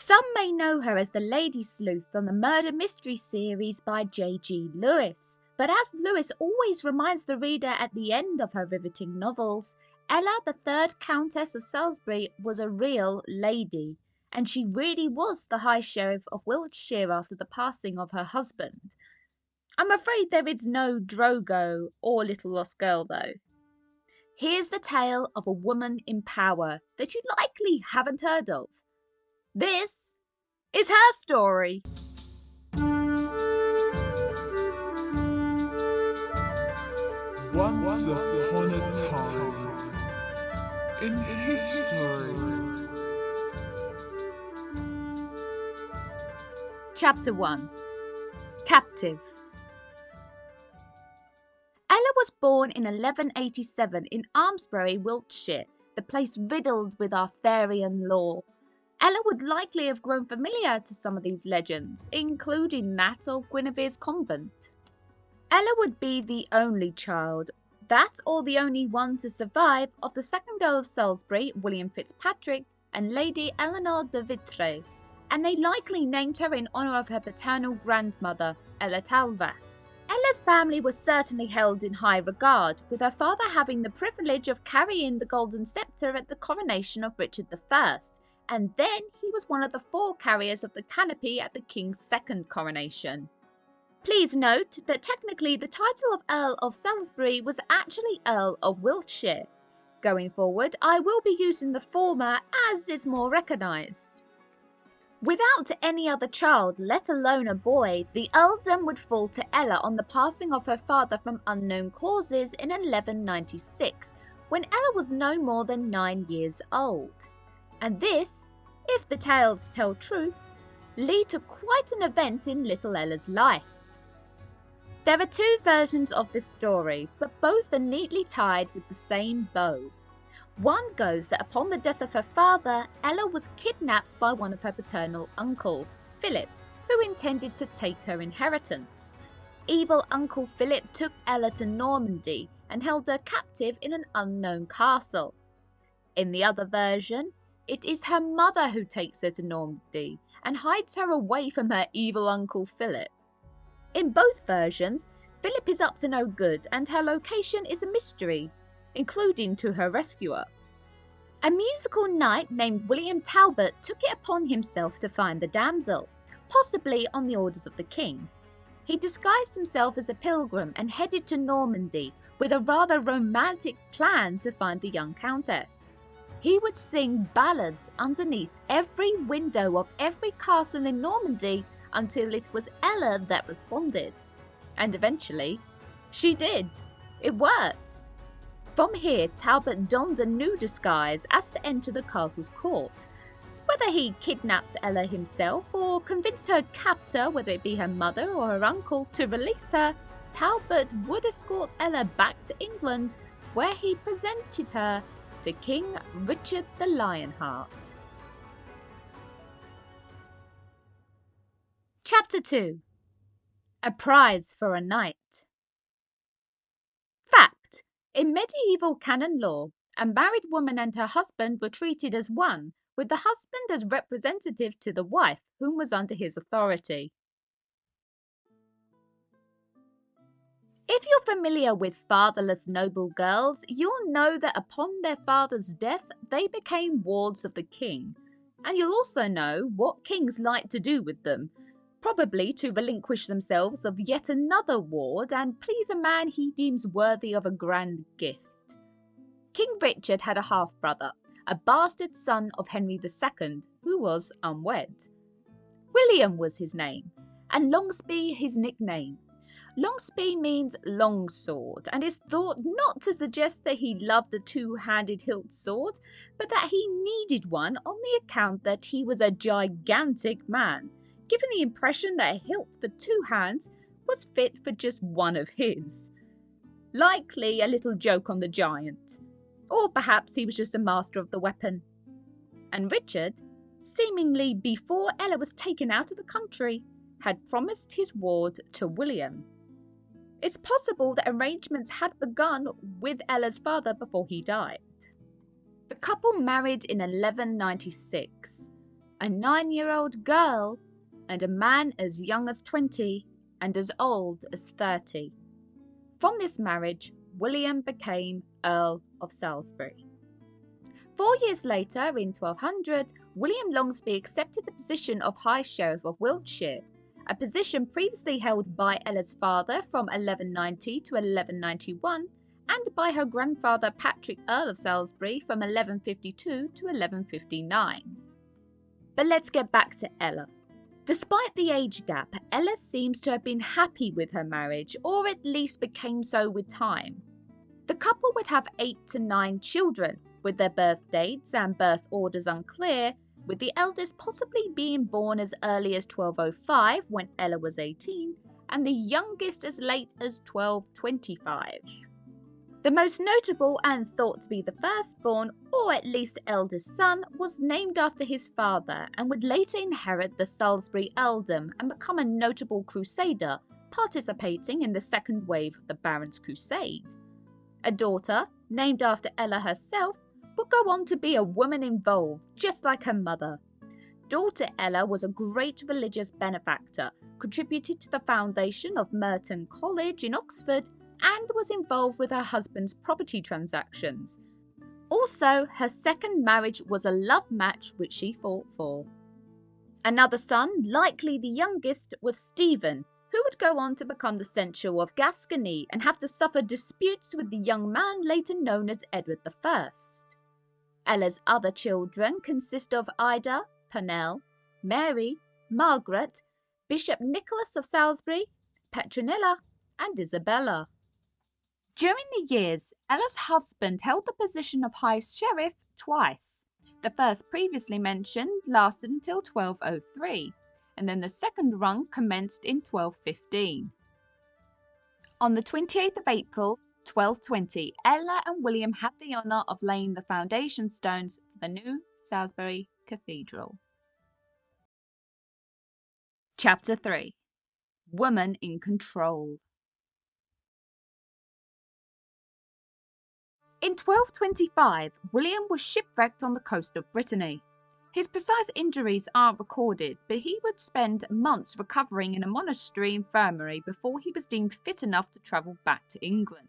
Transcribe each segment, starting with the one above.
Some may know her as the Lady Sleuth on the Murder Mystery series by J.G. Lewis, but as Lewis always reminds the reader at the end of her riveting novels, Ela, the third Countess of Salisbury, was a real lady, and she really was the High Sheriff of Wiltshire after the passing of her husband. I'm afraid there is no Drogo or Little Lost Girl though. Here's the tale of a woman in power that you likely haven't heard of. This is HERstory. Once upon a time, in history. Chapter 1. Captive. Ela was born in 1187 in Almesbury, Wiltshire, the place riddled with Arthurian lore. Ela would likely have grown familiar to some of these legends, including that of Guinevere's convent. Ela would be the only child, that or the only one to survive, of the second Earl of Salisbury, William Fitzpatrick, and Lady Eleanor de Vitray, and they likely named her in honour of her paternal grandmother, Ela Talvas. Ela's family was certainly held in high regard, with her father having the privilege of carrying the golden sceptre at the coronation of Richard I, and then he was one of the 4 carriers of the canopy at the king's second coronation. Please note that technically the title of Earl of Salisbury was actually Earl of Wiltshire. Going forward, I will be using the former as is more recognised. Without any other child, let alone a boy, the earldom would fall to Ela on the passing of her father from unknown causes in 1196, when Ela was no more than 9 years old. And this, if the tales tell truth, lead to quite an event in little Ela's life. There are 2 versions of this story, but both are neatly tied with the same bow. One goes that upon the death of her father, Ela was kidnapped by one of her paternal uncles, Philip, who intended to take her inheritance. Evil Uncle Philip took Ela to Normandy and held her captive in an unknown castle. In the other version, it is her mother who takes her to Normandy and hides her away from her evil Uncle Philip. In both versions, Philip is up to no good and her location is a mystery, including to her rescuer. A musical knight named William Talbot took it upon himself to find the damsel, possibly on the orders of the king. He disguised himself as a pilgrim and headed to Normandy with a rather romantic plan to find the young countess. He would sing ballads underneath every window of every castle in Normandy until it was Ela that responded. And eventually, she did. It worked. From here, Talbot donned a new disguise as to enter the castle's court. Whether he kidnapped Ela himself or convinced her captor, whether it be her mother or her uncle, to release her, Talbot would escort Ela back to England, where he presented her to King Richard the Lionheart. Chapter 2. A Prize for a Knight. Fact: in medieval canon law, a married woman and her husband were treated as one, with the husband as representative to the wife, whom was under his authority. If you're familiar with fatherless noble girls, you'll know that upon their father's death, they became wards of the king. And you'll also know what kings like to do with them, probably to relinquish themselves of yet another ward and please a man he deems worthy of a grand gift. King Richard had a half-brother, a bastard son of Henry II, who was unwed. William was his name, and Longsby his nickname. Longsby means long sword, and is thought not to suggest that he loved a 2-handed hilt sword, but that he needed one on the account that he was a gigantic man, giving the impression that a hilt for 2 hands was fit for just one of his. Likely a little joke on the giant, or perhaps he was just a master of the weapon. And Richard, seemingly before Ela was taken out of the country, had promised his ward to William. It's possible that arrangements had begun with Ela's father before he died. The couple married in 1196. a 9-year-old girl, and a man as young as 20 and as old as 30. From this marriage, William became Earl of Salisbury. 4 years later, in 1200, William Longsby accepted the position of High Sheriff of Wiltshire, a position previously held by Ela's father from 1190 to 1191 and by her grandfather Patrick, Earl of Salisbury, from 1152 to 1159. But let's get back to Ela. Despite the age gap, Ela seems to have been happy with her marriage, or at least became so with time. The couple would have 8 to 9 children, with their birth dates and birth orders unclear, with the eldest possibly being born as early as 1205 when Ela was 18, and the youngest as late as 1225. The most notable and thought to be the firstborn, or at least eldest son, was named after his father and would later inherit the Salisbury earldom and become a notable crusader, participating in the second wave of the Barons' Crusade. A daughter, named after Ela herself, would go on to be a woman involved, just like her mother. Daughter Ela was a great religious benefactor, contributed to the foundation of Merton College in Oxford, and was involved with her husband's property transactions. Also, her second marriage was a love match which she fought for. Another son, likely the youngest, was Stephen, who would go on to become the Seneschal of Gascony and have to suffer disputes with the young man later known as Edward I. Ela's other children consist of Ida, Pernell, Mary, Margaret, Bishop Nicholas of Salisbury, Petronilla, and Isabella. During the years, Ela's husband held the position of High Sheriff twice. The first, previously mentioned, lasted until 1203, and then the second run commenced in 1215. On the 28th of April, 1220, Ela and William had the honour of laying the foundation stones for the new Salisbury Cathedral. Chapter 3. Woman in Control. In 1225, William was shipwrecked on the coast of Brittany. His precise injuries aren't recorded, but he would spend months recovering in a monastery infirmary before he was deemed fit enough to travel back to England.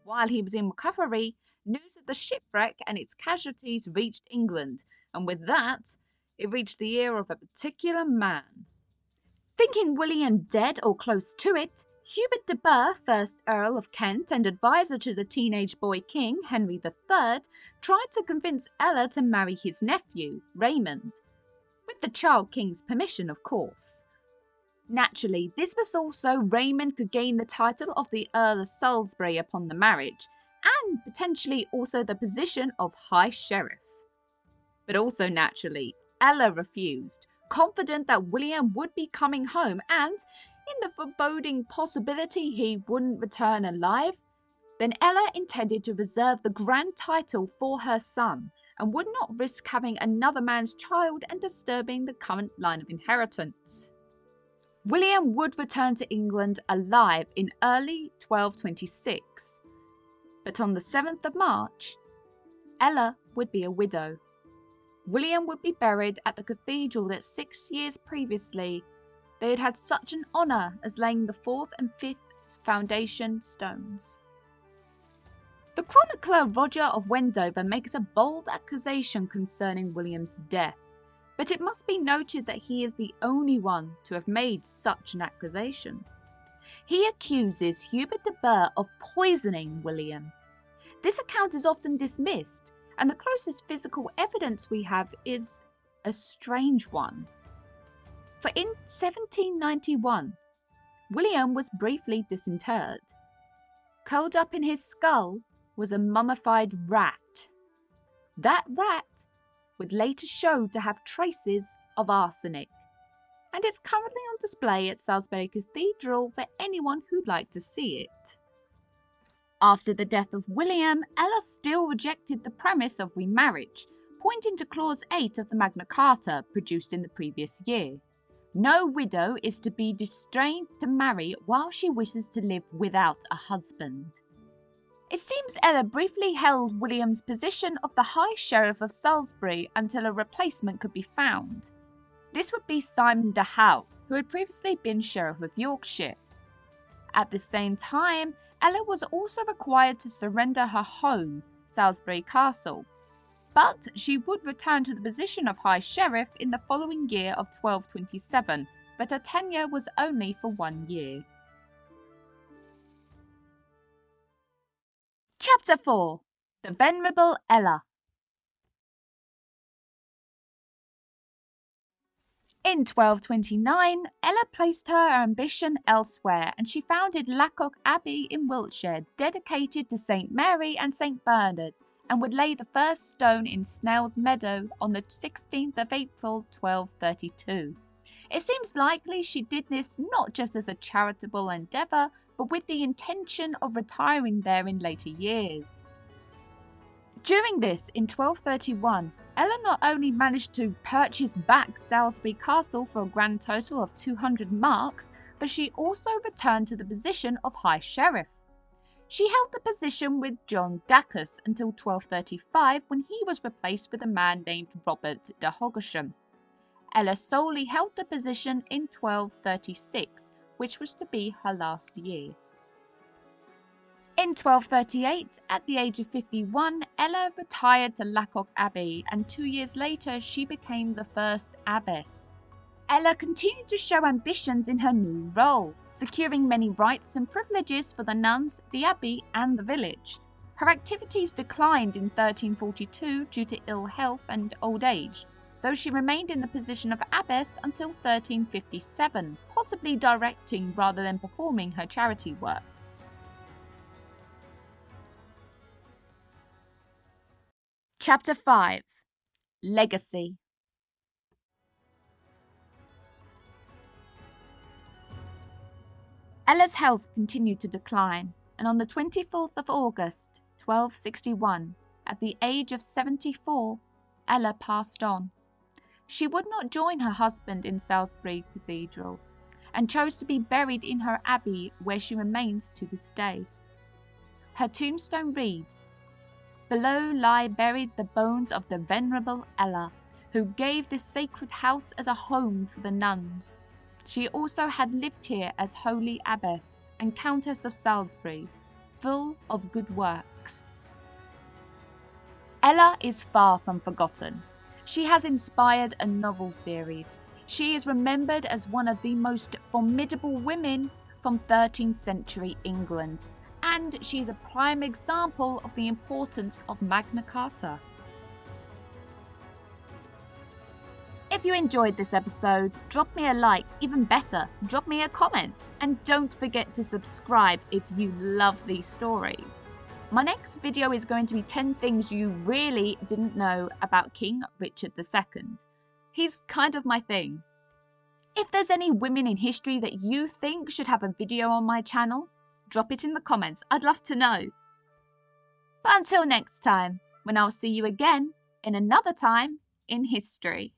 While he was in recovery, news of the shipwreck and its casualties reached England, and with that, it reached the ear of a particular man. Thinking William dead or close to it, Hubert de Burgh, 1st Earl of Kent and advisor to the teenage boy king Henry III, tried to convince Ela to marry his nephew, Raymond, with the child king's permission, of course. Naturally, this was also Raymond could gain the title of the Earl of Salisbury upon the marriage, and potentially also the position of High Sheriff. But also naturally, Ela refused, confident that William would be coming home and, in the foreboding possibility he wouldn't return alive, then Ela intended to reserve the grand title for her son and would not risk having another man's child and disturbing the current line of inheritance. William would return to England alive in early 1226, but on the 7th of March, Ela would be a widow. William would be buried at the cathedral that 6 years previously they had had such an honour as laying the 4th and 5th foundation stones. The chronicler Roger of Wendover makes a bold accusation concerning William's death, but it must be noted that he is the only one to have made such an accusation. He accuses Hubert de Burgh of poisoning William. This account is often dismissed, and the closest physical evidence we have is a strange one. For in 1791, William was briefly disinterred. Curled up in his skull was a mummified rat. That rat would later show to have traces of arsenic, and it's currently on display at Salisbury Cathedral for anyone who'd like to see it. After the death of William, Ela still rejected the premise of remarriage, pointing to Clause 8 of the Magna Carta produced in the previous year. No widow is to be distrained to marry while she wishes to live without a husband. It seems Ela briefly held William's position of the High Sheriff of Salisbury until a replacement could be found. This would be Simon de Howe, who had previously been Sheriff of Yorkshire. At the same time, Ela was also required to surrender her home, Salisbury Castle, but she would return to the position of High Sheriff in the following year of 1227, but her tenure was only for 1 year. Chapter 4. The Venerable Ela. In 1229, Ela placed her ambition elsewhere and she founded Lacock Abbey in Wiltshire, dedicated to St. Mary and St. Bernard, and would lay the first stone in Snell's Meadow on the 16th of April 1232. It seems likely she did this not just as a charitable endeavour, but with the intention of retiring there in later years. During this, in 1231, Ela not only managed to purchase back Salisbury Castle for a grand total of 200 marks, but she also returned to the position of High Sheriff. She held the position with John Dacus until 1235, when he was replaced with a man named Robert de Hogersham. Ela solely held the position in 1236, which was to be her last year. In 1238, at the age of 51, Ela retired to Lacock Abbey, and 2 years later she became the first abbess. Ela continued to show ambitions in her new role, securing many rights and privileges for the nuns, the abbey and the village. Her activities declined in 1342 due to ill health and old age, though she remained in the position of abbess until 1357, possibly directing rather than performing her charity work. Chapter 5. Legacy. Ela's health continued to decline, and on the 24th of August, 1261, at the age of 74, Ela passed on. She would not join her husband in Salisbury Cathedral, and chose to be buried in her abbey, where she remains to this day. Her tombstone reads, "Below lie buried the bones of the Venerable Ela, who gave this sacred house as a home for the nuns. She also had lived here as Holy Abbess and Countess of Salisbury, full of good works." Ela is far from forgotten. She has inspired a novel series. She is remembered as one of the most formidable women from 13th century England, and she is a prime example of the importance of Magna Carta. If you enjoyed this episode, drop me a like, even better, drop me a comment, and don't forget to subscribe if you love these stories. My next video is going to be 10 things you really didn't know about King Richard II. He's kind of my thing. If there's any women in history that you think should have a video on my channel, drop it in the comments, I'd love to know. But until next time, when I'll see you again in another time in history.